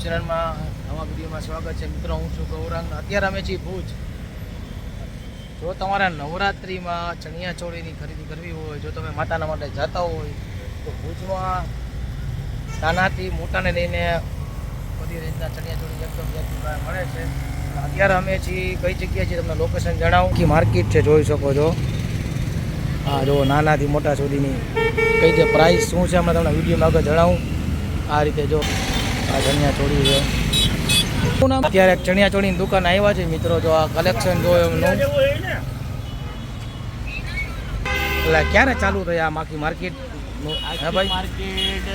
ચેનલમાં નવા વિડીયોમાં સ્વાગત છે મિત્રો. હું છું ગૌરાંગ. અત્યારે અમે છીએ ભુજ. જો તમારા નવરાત્રિમાં ચણિયાચોળીની ખરીદી કરવી હોય, જો તમે માતાના માટે જતા હોય તો ભુજમાં નાનાથી મોટાને લઈને બધી રીતના ચણિયાચોળી એકદમ મળે છે. અત્યારે અમે છીએ કઈ જગ્યાએ છીએ તમને લોકેશન જણાવું કે માર્કેટ છે, જોઈ શકો છો. હા જો નાનાથી મોટા સુધીની કઈ જે પ્રાઇસ શું છે હમણાં તમને વિડીયોમાં આગળ જણાવું. આ રીતે જો આ ચણિયાચોળી છે. અત્યારે ચણિયાચોળીની દુકાન આવ્યા છે મિત્રો. જો આ કલેક્શન જો એમનું એટલે ક્યારે ચાલુ થઈ આ માખી માર્કેટ? હા ભાઈ, માર્કેટ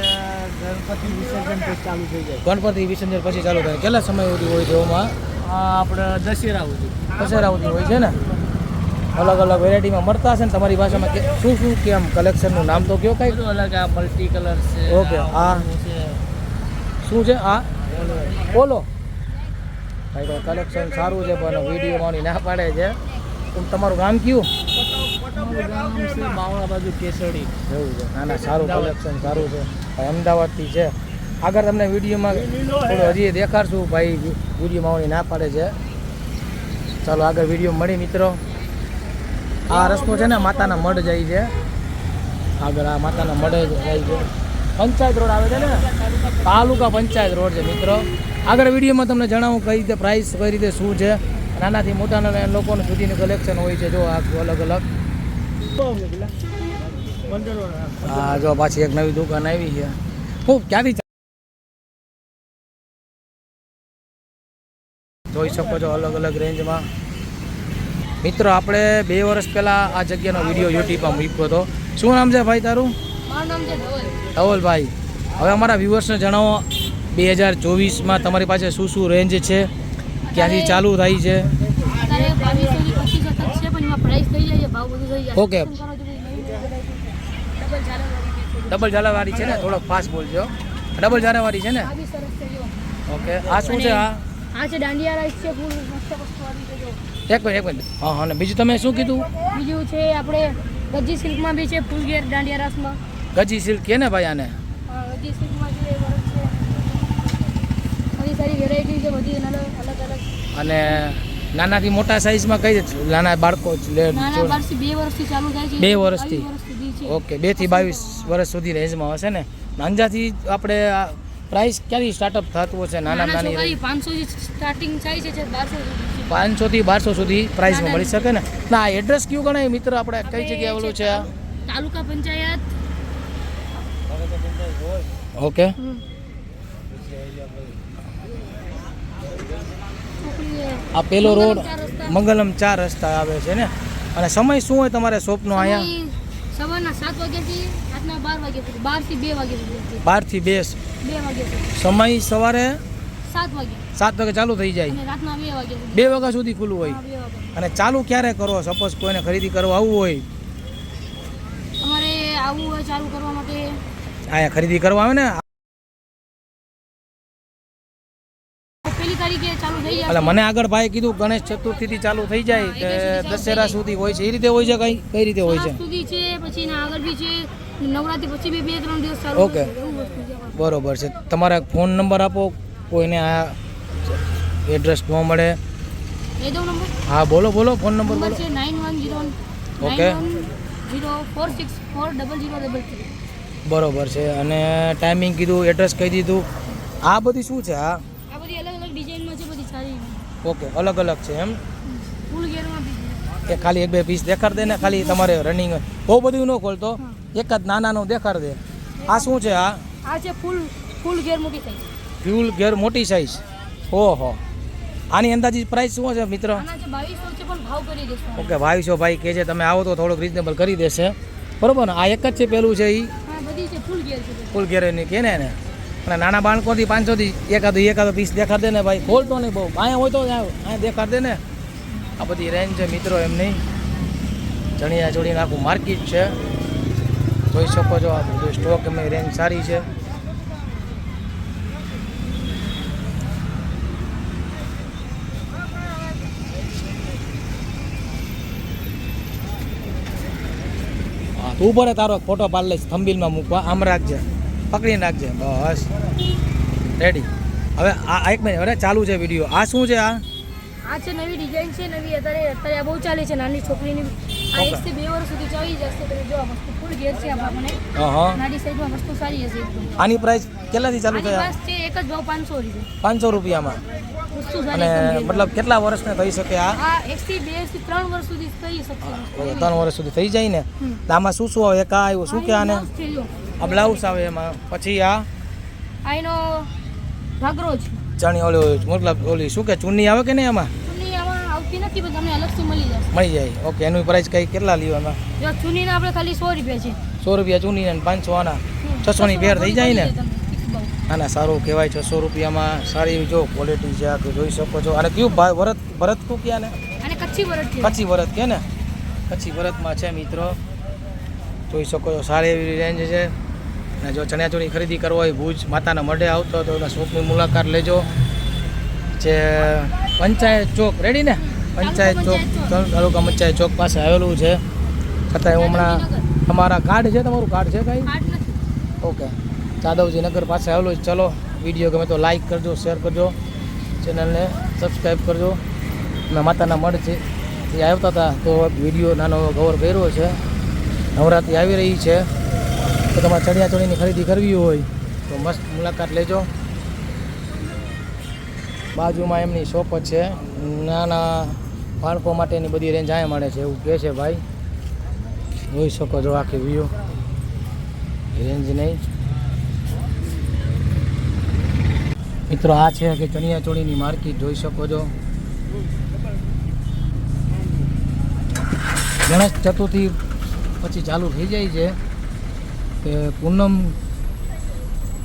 ગણપતિ વિસર્જન પછી ચાલુ થઈ જાય. ગણપતિ વિસર્જન પછી ચાલુ થાય. કેટલા સમય સુધી હોય છે એમાં? આપણે દશેરા સુધી હોય છે ને. અલગ અલગ વેરાયટીમાં મળતા હશે ને તમારી ભાષામાં? શું શું કેમ કલેક્શનનું નામ તો કયો કઈ? બધું અલગ. આ મલ્ટી કલર છે. ઓકે. આ શું છે? આ બોલો ભાઈ. તો કલેક્શન સારું છે પણ વિડીયોમાં ના પાડે છે. તમારું ગામ કયું? ગામ છે બાવળા બાજુ કેસડી. એવું છે. ના ના, સારું કલેક્શન સારું છે. ભાઈ અમદાવાદથી છે. આગળ તમને વિડીયોમાં થોડું હજી દેખાડશું. ભાઈ વિડીયોમાં ના પાડે છે. ચાલો આગળ વિડીયો મળી મિત્રો. આ રસ્તો છે ને માતાના મઢ જાય છે. આગળ આ માતાના મઢે જાય છે. પંચાયત રોડ આવે છે ને, તાલુકા પંચાયત રોડ છે મિત્રો. આગળ વિડીયોમાં તમને જણાવું કઈ રીતે પ્રાઇસ, કઈ રીતે શું છે. નાનાથી મોટાના લોકોનું સુધીનું કલેક્શન હોય છે. જો આ અલગ અલગ. હા જો પાછી એક નવી દુકાન આવી છે. ખૂબ ક્યાંથી જોઈ શકો છો અલગ અલગ રેન્જમાં. મિત્રો આપણે 2 વર્ષ પહેલાં આ જગ્યાનો વિડીયો યુટ્યુબમાં મૂક્યો હતો. શું નામ છે ભાઈ તારું? મારું નામ છે ધવલભાઈ. હવે અમારા વ્યુઅર્સને જણાવો 2024માં તમારી પાસે શું શું રેન્જ છે, ક્યાંથી ચાલુ થાય છે? અત્યારે 2200 થી 2500 તક છે, પણ એમાં પ્રાઇસ થઈ જાય છે, ભાવ બધું થઈ જાય. ઓકે. ડબલ ઝાલાવાળી છે ને, થોડોક ફાસ્ટ બોલજો. ડબલ ઝાલાવાળી છે ને? આ બી સરસ છે જો. ઓકે. આ શું છે? આ છે દાંડિયા રાઈસ છે, ફૂલ મસ્ત વસ્તુ આવી છે જો. એક મિનિટ. હા હા. અને બીજું તમે શું કીધું? બીજું છે આપણે ગજી સિલ્કમાં બી છે, ફૂલ ઘેર દાંડિયા રાસમાં. ગજી સિલ્ક કે ને ભાઈ આને? ગજી સિલ્કમાં છે, વર્ક છે. બધી સારી વેરાયટી છે, બધી અલગ અલગ. અને નાનાથી મોટા સાઈઝમાં કઈ નાના બાળકો નાના બાળથી 2 વર્ષથી ચાલુ થાય છે. 2 વર્ષથી? 22 વર્ષ સુધી છે. ઓકે. 2 થી 22 વર્ષ સુધી રેન્જમાં હશે ને. અંજાથી આપણે પ્રાઇસ ક્યાંથી સ્ટાર્ટઅપ થતું હશે? નાની છોકરી 500 થી સ્ટાર્ટિંગ થાય છે, 1200 સુધી. 500 થી 1200 સુધી પ્રાઇસમાં મળી શકે ને. ના એડ્રેસ કયું ગણાય મિત્ર? આપણે કઈ જગ્યાએ ઓલું છે? તાલુકા પંચાયત. ઓકે. આ પેલો રોડ મંગલમ 4 રસ્તા આવે છે ને. અને સમય શું હોય તમારે શોપનો અહીંયા? સવારના 7 વાગ્યાથી રાતના 12 વાગ્યા સુધી. 12 થી 2 વાગ્યા સુધી. 12 થી 2 વાગ્યા સુધી. સમય સવારે 7 વાગ્યા 7 વાગે ચાલુ થઈ જાય, અને રાતના 2 વાગ્યા સુધી. 2 વાગ્યા સુધી ખુલ્લું હોય. 2 વાગ્યા. અને ચાલુ ક્યારે કરો? સપોઝ કોઈને ખરીદી કરવા આવવું હોય, અમારે આવવું હોય ચાલુ કરવા માટે, અહીંયા ખરીદી કરવા આવે ને, પહેલી તારીખે ચાલુ થઈ જાય. એટલે મને આગળ ભાઈ કીધું ગણેશ ચતુર્થીથી ચાલુ થઈ જાય કે દશેરા સુધી હોય છે. એ રીતે હોય છે? કઈ રીતે હોય છે? સુધી છે, પછી એના આગળ બી છે. નવરાત્રી પછી બી 2-3 દિવસ ચાલુ. ઓકે. એવું વસ્તુ છે. બરોબર છે. તમારા ફોન નંબર આપો, કોઈને આ એડ્રેસ ન મળે. એ દો નંબર. હા બોલો બોલો. ફોન નંબર બોલો. છે 9109 ઓકે. 9104640033. બરોબર છે. અને ટાઈમિંગ કીધું, એડ્રેસ કહી દીધું. આ બધી શું છે? આ બધી અલગ અલગ ડિઝાઇનમાં છે, બધી સારી. ઓકે. અલગ અલગ છે એમ? ફૂલ ગેરમાં બી છે. કે ખાલી 1-2 પીસ દેખાડ દે ને, ખાલી તમારે રનિંગ બહુ બધું ન ખોલતો, એક જ નાનાનું દેખાડ દે. આ શું છે? આ છે ફૂલ ગેર મોટી સાઈઝ. ફ્યુલ ગેર મોટી સાઈઝ. ઓહો. આની અંદાજિત પ્રાઇસ શું છે મિત્ર? આના છે 2200 છે, પણ ભાવ કરી દેશું. ઓકે. 2200 ભાઈ કહે છે. તમે આવો તો થોડુંક રિઝનેબલ કરી દેશે. બરોબર ને? આ એક જ છે પેલું છે એ હા, બધી છે ફૂલ ગેર છે. ફૂલ ગેરની કે ને. અને નાના બાળકોથી 500 થી એકાદો પીસ દેખાડ દે ને ભાઈ. ખોલતો નહીં બહુ. અહીંયા હોય તો અહીંયા દેખાડ દે ને. આ બધી રેન્જ છે મિત્રો એમની. ચણિયાચોળીનું આખું માર્કેટ છે, જોઈ શકો છો. આ બધું સ્ટોક એમની રેન્જ સારી છે. તું ઉપર તારો ફોટો પાડી લઈશ થંબીલમાં મૂકવા. આમ રાખજે, પકડીને રાખજે. બસ રેડી. હવે આ એક મિનિટ હવે ચાલુ છે વિડીયો. આ શું છે? આ છે નવી ડિઝાઇન છે, નવી અત્યારે આ બહુ ચાલે છે નાની છોકરીની. આ Okay. 1 થી 2 વર્ષ સુધી ચાલી જશે. તમે જો આ વસ્તુ ફૂલ ઘેર છે આપણને. હા. નાની સાઈઝમાં વસ્તુ સારી હશે એકદમ. આની પ્રાઇસ કેટલાથી ચાલુ આની છે? પાસ છે એક જ ભાવ 500 રૂપિયા. 500 રૂપિયામાં. વસ્તુ અને સારી એકદમ ઘેર. મતલબ કેટલા વર્ષને થઈ શકે આ? આ 1 થી 2 થી 3 વર્ષ સુધી થઈ શકશે. 3 વર્ષ સુધી થઈ જાય ને. તો આમાં શું શું આવે? એક આ આવ્યું શું કે આને? આ બ્લાઉઝ આવે એમાં. પછી આ આનો ઘાઘરો છે. ચણી ઓલી મતલબ ઓલી શું કે ચૂની આવે કે નહીં એમાં? ચુન્ની આમાં આવતી નથી પણ તમને અલગથી મળી જશે. મળી જાય. ઓકે. એનું પ્રાઇસ કઈ કેટલા લ્યો એમાં? જો ચુન્નીના આપણે ખાલી 100 રૂપિયા છે. 100 રૂપિયા ચૂની ને 500 આના. 600 ની પેર થઈ જાય ને. ના ના સારું કહેવાય. 600 રૂપિયામાં સારી એવી જો ક્વોલિટી છે આ કે જોઈ શકો છો. અને કયું ભરત ભરત કું ક્યાં ને? અને કચ્છી ભરત છે. કચ્છી ભરત કે ને? કચ્છી ભરતમાં છે મિત્રો. જોઈ શકો છો સારી એવી રેન્જ છે. અને જો ચણિયાચોળી ખરીદી કરવો હોય ભુજ માતાના મઢે આવતો તો એના શોપની મુલાકાત લેજો. જે પંચાયત ચોક રેડી ને? પંચાયત ચોક તાલુકા પંચાયત ચોક પાસે આવેલું છે. છતાંય હું હમણાં તમારા કાર્ડ છે? તમારું કાર્ડ છે કાંઈ? કાર્ડ નથી. ઓકે. જાદવજી નગર પાસે આવેલું છે. ચલો વિડીયો ગમે તો લાઈક કરજો, શેર કરજો, ચેનલને સબસ્ક્રાઈબ કરજો. મેં માતાના મઢ છે એ આવતા હતા તો વિડીયો નાનો કવર કર્યો છે. નવરાત્રિ આવી રહી છે તો તમારે ચણિયાચોળીની ખરીદી કરવી હોય તો મસ્ત મુલાકાત લેજો. બાજુમાં એમની શોપ જ છે. નાના બાળકો માટેની બધી રેન્જ અહીંયા મળે છે એવું કહે છે ભાઈ. જોઈ શકો છો આખી વ્યૂ રેન્જ નહીં મિત્રો. આ છે કે ચણિયાચોળીની માર્કેટ જોઈ શકો છો. ગણેશ ચતુર્થી પછી ચાલુ થઈ જાય છે કે પૂનમ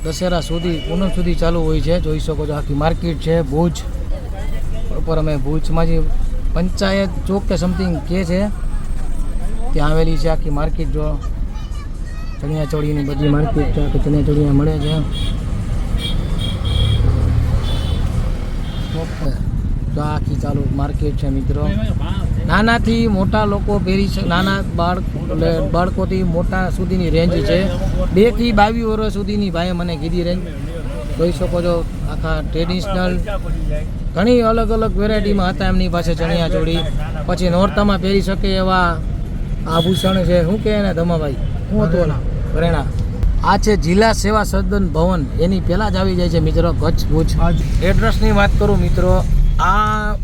દશેરા સુધી પૂનમ સુધી ચાલુ હોય છે. જોઈ શકો છો આખી માર્કેટ છે ભુજ પ્રોપર. અમે ભુજમાં જે પંચાયત ચોક કે સમથિંગ કે છે ત્યાં આવેલી છે આખી માર્કેટ. જો ચણિયાચોળીની બધી માર્કેટ છે કે ચણિયાચોળીને મળે છે. ઓકે. તો આખી ચાલુ માર્કેટ છે મિત્રો. નાનાથી મોટા લોકો પહેરી શકે. નાના બાળકોથી મોટા સુધીની રેન્જ છે. 2 થી 22 વર્ષ સુધીની ભાઈએ મને કીધી રેન્જ. જોઈ શકો છો આખા ટ્રેડિશનલ ઘણી અલગ અલગ વેરાયટીમાં હતા એમની પાસે ચણિયાચોળી. પછી નોરતામાં પહેરી શકે એવા આભૂષણ છે. શું કહે ને ધમાભાઈ? શું હતું ના ઘરેણા? આ છે જિલ્લા સેવા સદન ભવન. એની પહેલાં જ આવી જાય છે મિત્રો કચ્છ ભુજ. એડ્રેસની વાત કરું મિત્રો, આ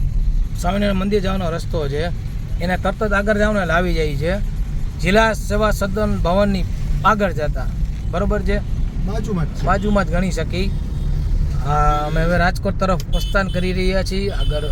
સ્વામિનારાયણ મંદિર જવાનો રસ્તો છે. એને તરત જ આગળ જાવ ને આવી જાય છે જિલ્લા સેવા સદન ભવનની આગળ જતા. બરોબર છે? બાજુમાં જ ગણી શકી. અમે હવે રાજકોટ તરફ પ્રસ્થાન કરી રહ્યા છીએ. આગળ